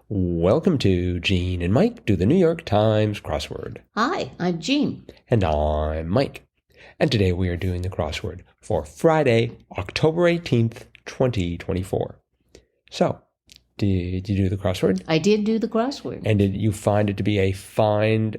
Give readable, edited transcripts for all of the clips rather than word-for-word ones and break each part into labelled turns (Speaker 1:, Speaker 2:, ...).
Speaker 1: Welcome to Gene and Mike do the New York Times crossword.
Speaker 2: Hi, I'm Jean.
Speaker 1: And I'm Mike. And today we are doing the crossword for Friday, October 18th, 2024. So, did you do the crossword?
Speaker 2: I did do the crossword.
Speaker 1: And did you find it to be a fine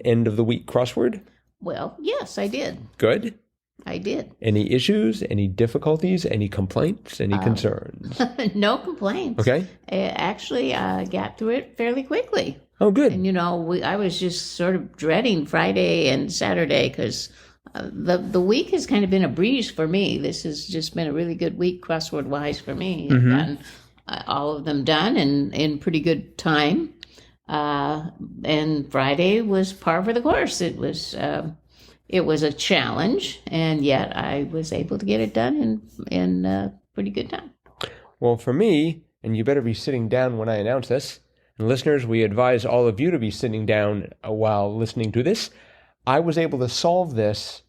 Speaker 1: end of the week crossword?
Speaker 2: Well, yes, I did.
Speaker 1: Good?
Speaker 2: I did.
Speaker 1: Any issues, any difficulties, any complaints, any concerns?
Speaker 2: No complaints.
Speaker 1: Okay.
Speaker 2: Actually, I got through it fairly quickly.
Speaker 1: Oh, good.
Speaker 2: And, I was just sort of dreading Friday and Saturday because the week has kind of been a breeze for me. This has just been a really good week crossword-wise for me. I've gotten all of them done in pretty good time. And Friday was par for the course. It was a challenge, and yet I was able to get it done in pretty good time.
Speaker 1: Well, for me, and you better be sitting down when I announce this, and listeners, we advise all of you to be sitting down while listening to this. I was able to solve this.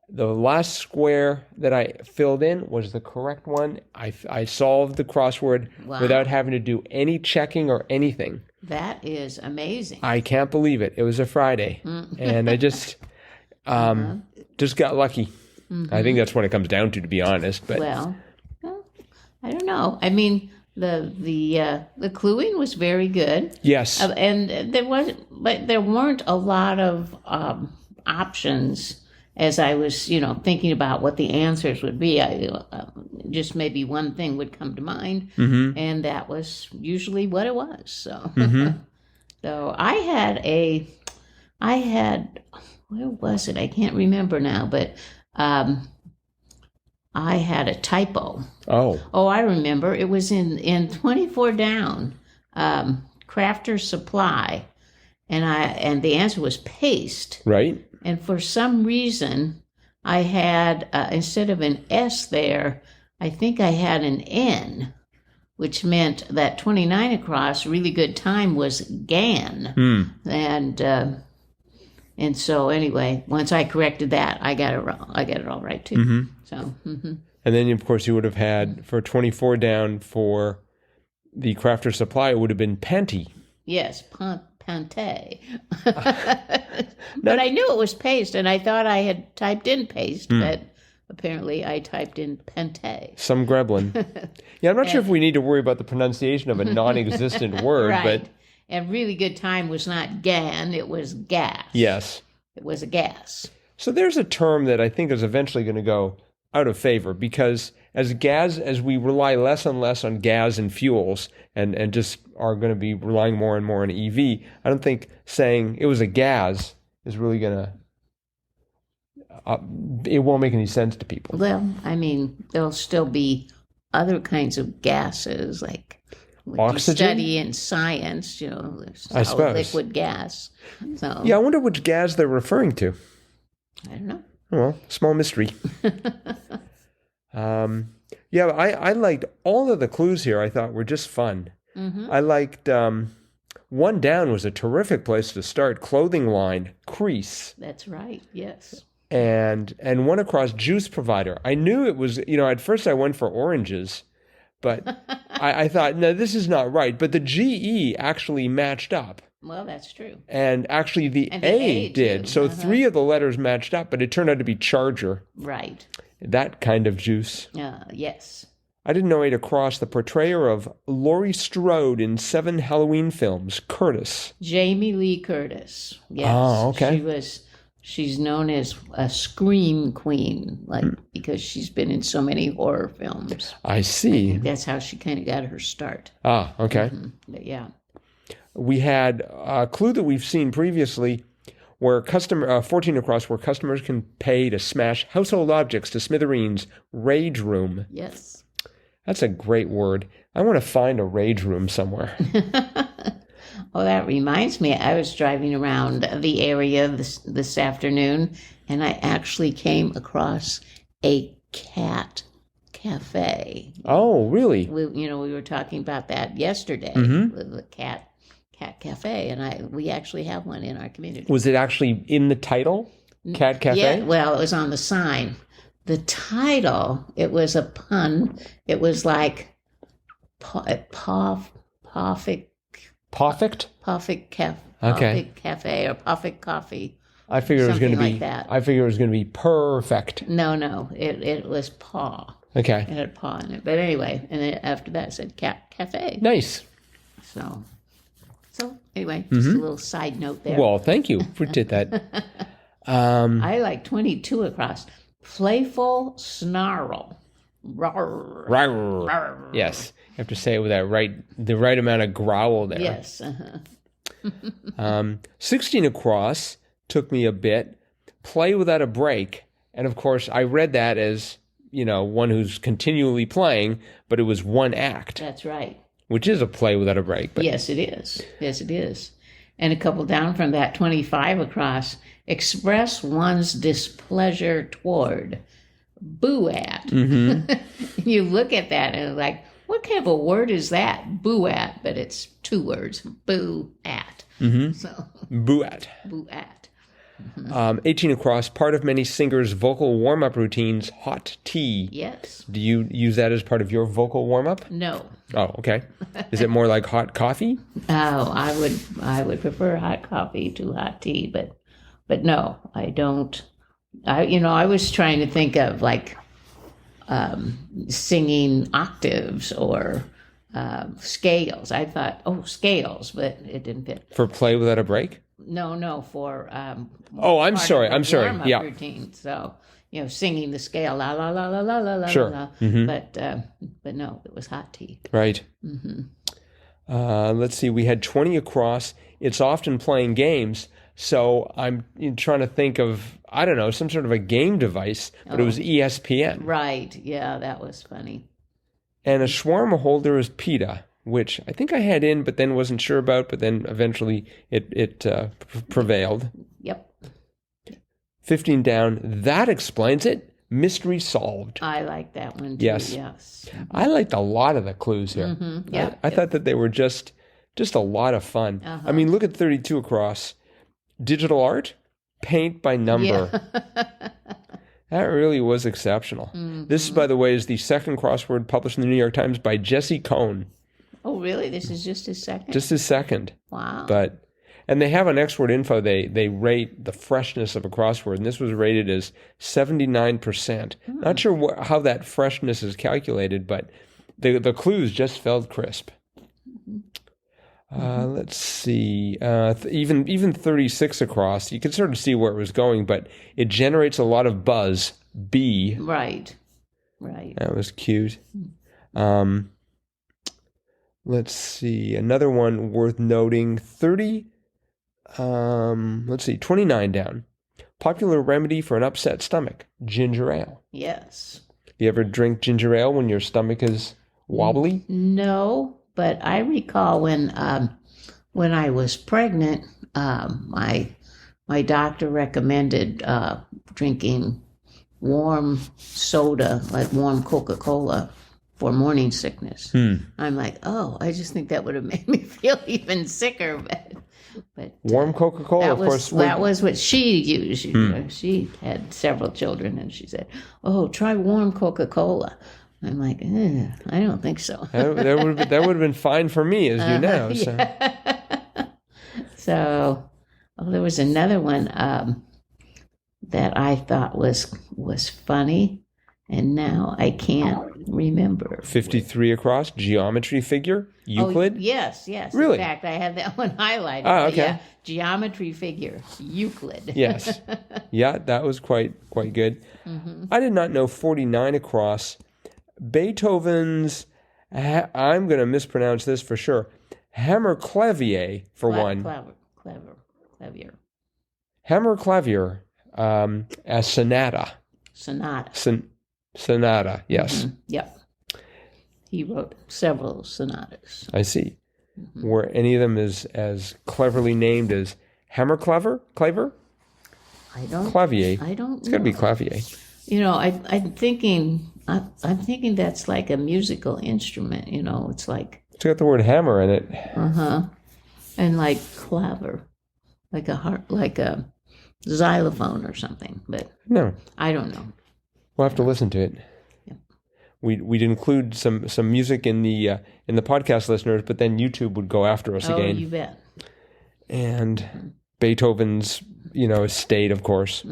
Speaker 1: The last square that I filled in was the correct one. I solved the crossword without having to do any checking or anything.
Speaker 2: That is amazing.
Speaker 1: I can't believe it. It was a Friday, and I just... just got lucky. I think that's what it comes down to be honest. But
Speaker 2: well, I don't know. I mean, the cluing was very good.
Speaker 1: Yes,
Speaker 2: and there weren't a lot of options as I was, thinking about what the answers would be. Just maybe one thing would come to mind, and that was usually what it was. So, so I had. Where was it? I can't remember now, but I had a typo. Oh, I remember. It was in 24 down, Crafter Supply, and the answer was paste.
Speaker 1: Right. And
Speaker 2: for some reason, I had instead of an S there, I think I had an N, which meant that 29 across, really good time, was GAN, And so anyway, once I corrected that, I got it all right too. So. And
Speaker 1: then of course you would have had for 24 down for the Crafter Supply, it would have been panty.
Speaker 2: Yes, pante. But I knew it was paste, and I thought I had typed in paste, but apparently I typed in pante.
Speaker 1: Some gremlin. Yeah, I'm not sure if we need to worry about the pronunciation of a non-existent word,
Speaker 2: right.
Speaker 1: But.
Speaker 2: And really good time was not GAN, it was gas.
Speaker 1: Yes.
Speaker 2: It was a gas.
Speaker 1: So there's a term that I think is eventually going to go out of favor because as we rely less and less on gas and fuels and just are going to be relying more and more on EV, I don't think saying it was a gas is really going to, it won't make any sense to people.
Speaker 2: Well, I mean, there'll still be other kinds of gases like
Speaker 1: oxygen?
Speaker 2: Study in science,
Speaker 1: I suppose.
Speaker 2: Liquid gas. So
Speaker 1: yeah, I wonder which gas they're referring to.
Speaker 2: I don't know.
Speaker 1: Well, small mystery. Yeah, I liked all of the clues here. I thought were just fun. I liked one down was a terrific place to start. Clothing line, crease.
Speaker 2: That's right. Yes.
Speaker 1: And one across, juice provider. I knew it was. At first I went for oranges. But I thought, no, this is not right. But the GE actually matched up.
Speaker 2: Well, that's true.
Speaker 1: And actually the A did.
Speaker 2: Too.
Speaker 1: So 3 of the letters matched up, but it turned out to be charger.
Speaker 2: Right.
Speaker 1: That kind of juice.
Speaker 2: Yes.
Speaker 1: I didn't know it across the portrayer of Laurie Strode in 7 Halloween films, Curtis.
Speaker 2: Jamie Lee Curtis. Yes.
Speaker 1: Oh, okay.
Speaker 2: She's known as a scream queen, because she's been in so many horror films.
Speaker 1: I see.
Speaker 2: I think that's how she kind of got her start.
Speaker 1: Ah, okay.
Speaker 2: But yeah.
Speaker 1: We had a clue that we've seen previously where 14 across, where customers can pay to smash household objects to smithereens, rage room.
Speaker 2: Yes.
Speaker 1: That's a great word. I want to find a rage room somewhere.
Speaker 2: Oh, that reminds me, I was driving around the area this afternoon, and I actually came across a cat cafe.
Speaker 1: Oh, really?
Speaker 2: We were talking about that yesterday, the cat cafe, and we actually have one in our community.
Speaker 1: Was it actually in the title, Cat Cafe?
Speaker 2: Yeah, well, it was on the sign. The title, it was a pun. It was like paw Poffic
Speaker 1: Perfect? Okay.
Speaker 2: Cafe or Poffic Coffee.
Speaker 1: I figured it was going to
Speaker 2: Something
Speaker 1: be.
Speaker 2: like that.
Speaker 1: I figured it was going to be perfect.
Speaker 2: No, it was paw.
Speaker 1: Okay.
Speaker 2: It had paw in it. But anyway, and then after that it said cafe.
Speaker 1: Nice.
Speaker 2: So anyway, just a little side note there.
Speaker 1: Well, thank you for did that.
Speaker 2: I like 22 across. Playful snarl. Rawr.
Speaker 1: Rawr. Yes, you have to say it with the right amount of growl there.
Speaker 2: Yes.
Speaker 1: 16 across took me a bit. Play without a break, and of course, I read that as one who's continually playing, but it was one act.
Speaker 2: That's right.
Speaker 1: Which is a play without a break. But.
Speaker 2: Yes, it is. Yes, it is. And a couple down from that, 25 across, express one's displeasure toward. BOOAT. Mm-hmm. You look at that and it's like, what kind of a word is that? BOOAT, but it's 2 words. BOOAT.
Speaker 1: Mm-hmm.
Speaker 2: So
Speaker 1: BOOAT.
Speaker 2: BOOAT.
Speaker 1: 18 across, part of many singers' vocal warm-up routines, hot tea.
Speaker 2: Yes.
Speaker 1: Do you use that as part of your vocal warm-up?
Speaker 2: No.
Speaker 1: Oh, okay. Is it more like hot coffee?
Speaker 2: Oh, I would prefer hot coffee to hot tea, but no, I don't. I was trying to think of like singing octaves or scales. I thought, scales, but it didn't fit.
Speaker 1: For play without a break?
Speaker 2: No, for
Speaker 1: I'm sorry.
Speaker 2: warm-up
Speaker 1: Yeah.
Speaker 2: routine. So singing the scale, la la la la la la la.
Speaker 1: Sure.
Speaker 2: La.
Speaker 1: Mm-hmm.
Speaker 2: But no, it was hot tea.
Speaker 1: Right.
Speaker 2: Mm-hmm.
Speaker 1: Let's see. We had 20 across. It's often playing games. So I'm trying to think of, I don't know, some sort of a game device, but it was ESPN.
Speaker 2: Right. Yeah, that was funny.
Speaker 1: And a shawarma holder is pita, which I think I had in, but then wasn't sure about, but then eventually it prevailed.
Speaker 2: Yep.
Speaker 1: 15 down. That explains it. Mystery solved.
Speaker 2: I like that one too.
Speaker 1: Yes.
Speaker 2: Yes.
Speaker 1: I liked a lot of the clues here.
Speaker 2: Mm-hmm. Yeah.
Speaker 1: I thought that they were just a lot of fun.
Speaker 2: Uh-huh.
Speaker 1: I mean, look at 32 across. Digital art, paint by number.
Speaker 2: Yeah.
Speaker 1: That really was exceptional.
Speaker 2: Mm-hmm.
Speaker 1: This, by the way, is the second crossword published in the New York Times by Jesse Cohn.
Speaker 2: Oh, really? This is just his second?
Speaker 1: Just his second.
Speaker 2: Wow.
Speaker 1: And they have on X Word Info, they rate the freshness of a crossword, and this was rated as 79%. Not sure how that freshness is calculated, but the clues just felt crisp. Let's see. Even 36 across, you can sort of see where it was going, but it generates a lot of buzz. B.
Speaker 2: Right.
Speaker 1: That was cute. Let's see. Another one worth noting. 29 down. Popular remedy for an upset stomach. Ginger ale.
Speaker 2: Yes.
Speaker 1: You ever drink ginger ale when your stomach is wobbly?
Speaker 2: No, but I recall when I was pregnant, my doctor recommended drinking warm soda, like warm Coca-Cola, for morning sickness. I'm like, I just think that would have made me feel even sicker. But
Speaker 1: warm Coca-Cola, of course.
Speaker 2: That was what she used. She had several children, and she said, try warm Coca-Cola. I'm like, I don't think so.
Speaker 1: that would have been fine for me, as you know. So,
Speaker 2: yeah. So there was another one that I thought was funny, and now I can't remember.
Speaker 1: 53 across, geometry figure, Euclid.
Speaker 2: Oh, yes.
Speaker 1: Really?
Speaker 2: In fact, I have that one highlighted.
Speaker 1: Oh, okay.
Speaker 2: Yeah, geometry figure, Euclid.
Speaker 1: Yes. Yeah, that was quite good. Mm-hmm. I did not know 49 across. Beethoven's, I'm going to mispronounce this for sure, Hammerklavier for one.
Speaker 2: Clavier.
Speaker 1: Hammerklavier, as sonata. Sonata, yes.
Speaker 2: Mm-hmm. Yep. He wrote several sonatas.
Speaker 1: I see. Mm-hmm. Were any of them as cleverly named as Hammerklavier? Clavier? Clavier.
Speaker 2: I don't know.
Speaker 1: It's got to be Clavier.
Speaker 2: I'm thinking that's like a musical instrument. It's like
Speaker 1: it's got the word hammer in it.
Speaker 2: And like claver, like a xylophone or something. But
Speaker 1: no,
Speaker 2: I don't know.
Speaker 1: We'll have to listen to it.
Speaker 2: Yeah.
Speaker 1: we'd include some music in the podcast listeners, but then YouTube would go after us again.
Speaker 2: Oh, you bet.
Speaker 1: And Beethoven's, estate, of course.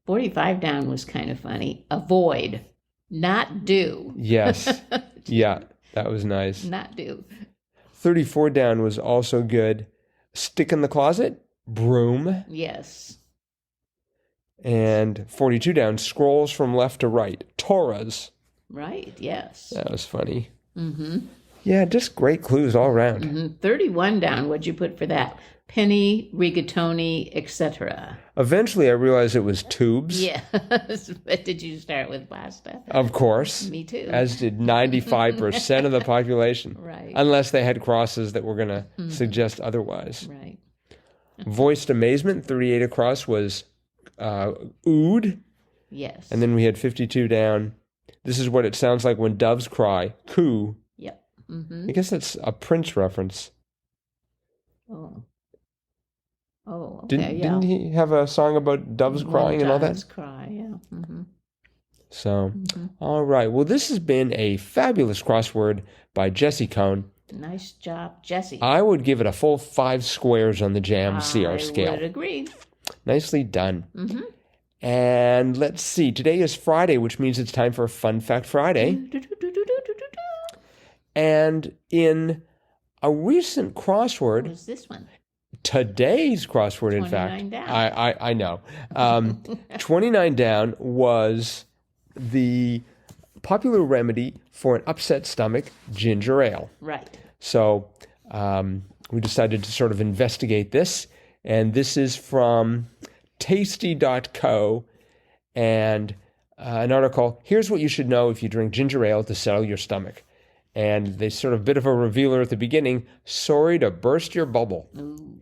Speaker 2: 45 down was kind of funny. Avoid, not do.
Speaker 1: Yes. Yeah, that was nice.
Speaker 2: Not do.
Speaker 1: 34 down was also good. Stick in the closet, broom.
Speaker 2: Yes.
Speaker 1: And 42 down, scrolls from left to right, Torahs.
Speaker 2: Right, yes.
Speaker 1: That was funny. Yeah, just great clues all around.
Speaker 2: 31 down, what'd you put for that? Penny, rigatoni, etc.
Speaker 1: Eventually, I realized it was tubes.
Speaker 2: Yes. But did you start with pasta?
Speaker 1: Of course.
Speaker 2: Me too.
Speaker 1: As did 95% of the population.
Speaker 2: Right.
Speaker 1: Unless they had crosses that were going to suggest otherwise.
Speaker 2: Right.
Speaker 1: Voiced amazement, 38 across, was ood.
Speaker 2: Yes.
Speaker 1: And then we had 52 down. This is what it sounds like when doves cry. Coo.
Speaker 2: Yep.
Speaker 1: I guess that's a Prince reference.
Speaker 2: Oh. Oh, okay,
Speaker 1: Didn't he have a song about doves crying and all that?
Speaker 2: Doves cry, yeah.
Speaker 1: So, all right. Well, this has been a fabulous crossword by Jesse Cohn.
Speaker 2: Nice job, Jesse.
Speaker 1: I would give it a full 5 squares on the Jam CR scale.
Speaker 2: I would agree.
Speaker 1: Nicely done. And let's see. Today is Friday, which means it's time for Fun Fact Friday. And in a recent crossword,
Speaker 2: What is this one?
Speaker 1: today's crossword, in fact,
Speaker 2: 29 down.
Speaker 1: I know. 29 down was the popular remedy for an upset stomach, ginger ale.
Speaker 2: Right.
Speaker 1: So we decided to sort of investigate this. And this is from tasty.co and an article, Here's What You Should Know If You Drink Ginger Ale to Settle Your Stomach. And they sort of bit of a revealer at the beginning, sorry to burst your bubble.
Speaker 2: Ooh.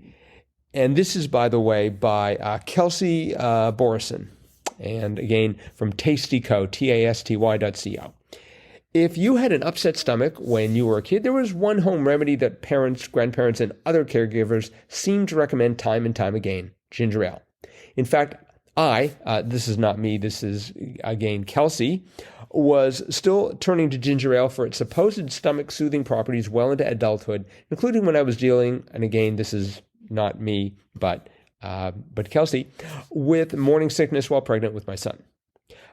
Speaker 1: And this is, by the way, by Kelsey Borison. And again, from Tastyco, tasty.co. If you had an upset stomach when you were a kid, there was one home remedy that parents, grandparents, and other caregivers seemed to recommend time and time again, ginger ale. In fact, this is not me, this is, again, Kelsey, was still turning to ginger ale for its supposed stomach-soothing properties well into adulthood, including when I was dealing, and again, this is not me, but Kelsey, with morning sickness while pregnant with my son.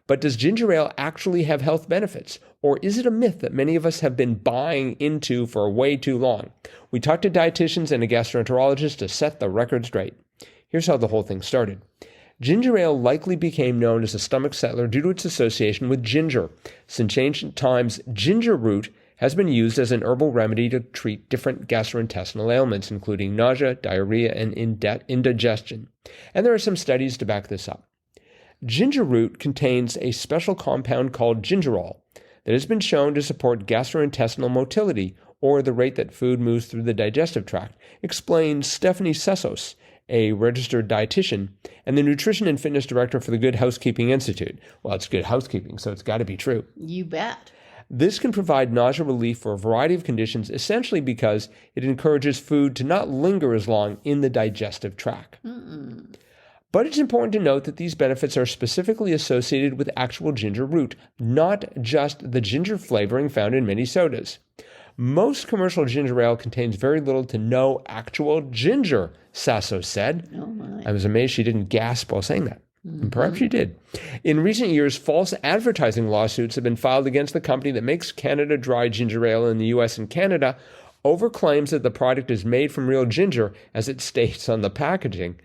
Speaker 1: But does ginger ale actually have health benefits? Or is it a myth that many of us have been buying into for way too long? We talked to dietitians and a gastroenterologist to set the record straight. Here's how the whole thing started. Ginger ale likely became known as a stomach settler due to its association with ginger. Since ancient times, ginger root has been used as an herbal remedy to treat different gastrointestinal ailments, including nausea, diarrhea, and indigestion. And there are some studies to back this up. Ginger root contains a special compound called gingerol that has been shown to support gastrointestinal motility, or the rate that food moves through the digestive tract, explains Stephanie Sessos, a registered dietitian and the nutrition and fitness director for the Good Housekeeping Institute. Well, it's good housekeeping, so it's got to be true.
Speaker 2: You bet.
Speaker 1: This can provide nausea relief for a variety of conditions, essentially because it encourages food to not linger as long in the digestive tract. But it's important to note that these benefits are specifically associated with actual ginger root, not just the ginger flavoring found in many sodas. Most commercial ginger ale contains very little to no actual ginger, Sasso said.
Speaker 2: Oh my.
Speaker 1: I was amazed she didn't gasp while saying that. And perhaps she did. In recent years, false advertising lawsuits have been filed against the company that makes Canada Dry ginger ale in the U.S. and Canada over claims that the product is made from real ginger, as it states on the packaging.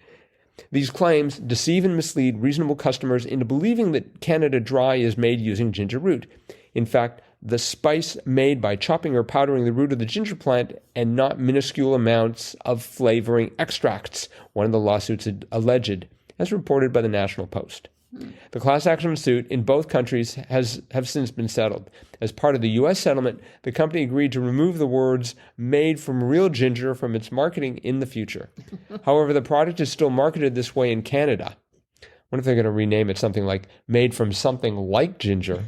Speaker 1: These claims deceive and mislead reasonable customers into believing that Canada Dry is made using ginger root. In fact, the spice made by chopping or powdering the root of the ginger plant and not minuscule amounts of flavoring extracts, one of the lawsuits alleged, as reported by the National Post. The class action suit in both countries have since been settled. As part of the U.S. settlement, the company agreed to remove the words made from real ginger from its marketing in the future. However, the product is still marketed this way in Canada. I wonder if they're going to rename it something like made from something like ginger.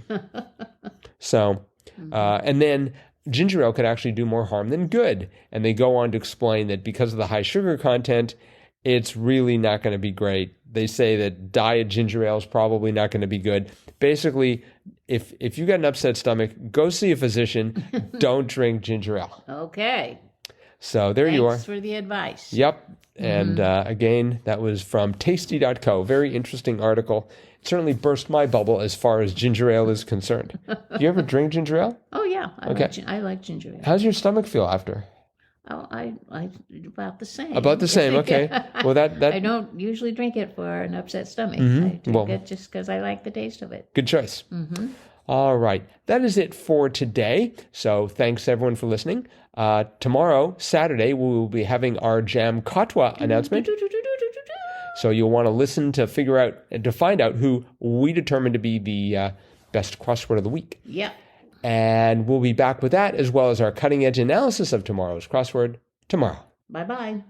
Speaker 1: So, and then ginger ale could actually do more harm than good. And they go on to explain that because of the high sugar content, it's really not going to be great. They say that diet ginger ale is probably not going to be good. Basically, if you got an upset stomach, go see a physician. Don't drink ginger ale.
Speaker 2: Okay.
Speaker 1: So there you are.
Speaker 2: Thanks for the advice.
Speaker 1: Yep. And again, that was from tasty.co. Very interesting article. It certainly burst my bubble as far as ginger ale is concerned. Do you ever drink ginger ale?
Speaker 2: Oh, yeah. I like ginger ale.
Speaker 1: How's your stomach feel after?
Speaker 2: Oh, I about the same.
Speaker 1: About the same, okay. Well, that
Speaker 2: I don't usually drink it for an upset stomach. I drink it just because I like the taste of it.
Speaker 1: Good choice. All right. That is it for today. So thanks, everyone, for listening. Tomorrow, Saturday, we will be having our Jam Katwa announcement. So you'll want to listen to find out who we determine to be the best crossword of the week.
Speaker 2: Yep.
Speaker 1: And we'll be back with that, as well as our cutting-edge analysis of tomorrow's crossword tomorrow.
Speaker 2: Bye-bye.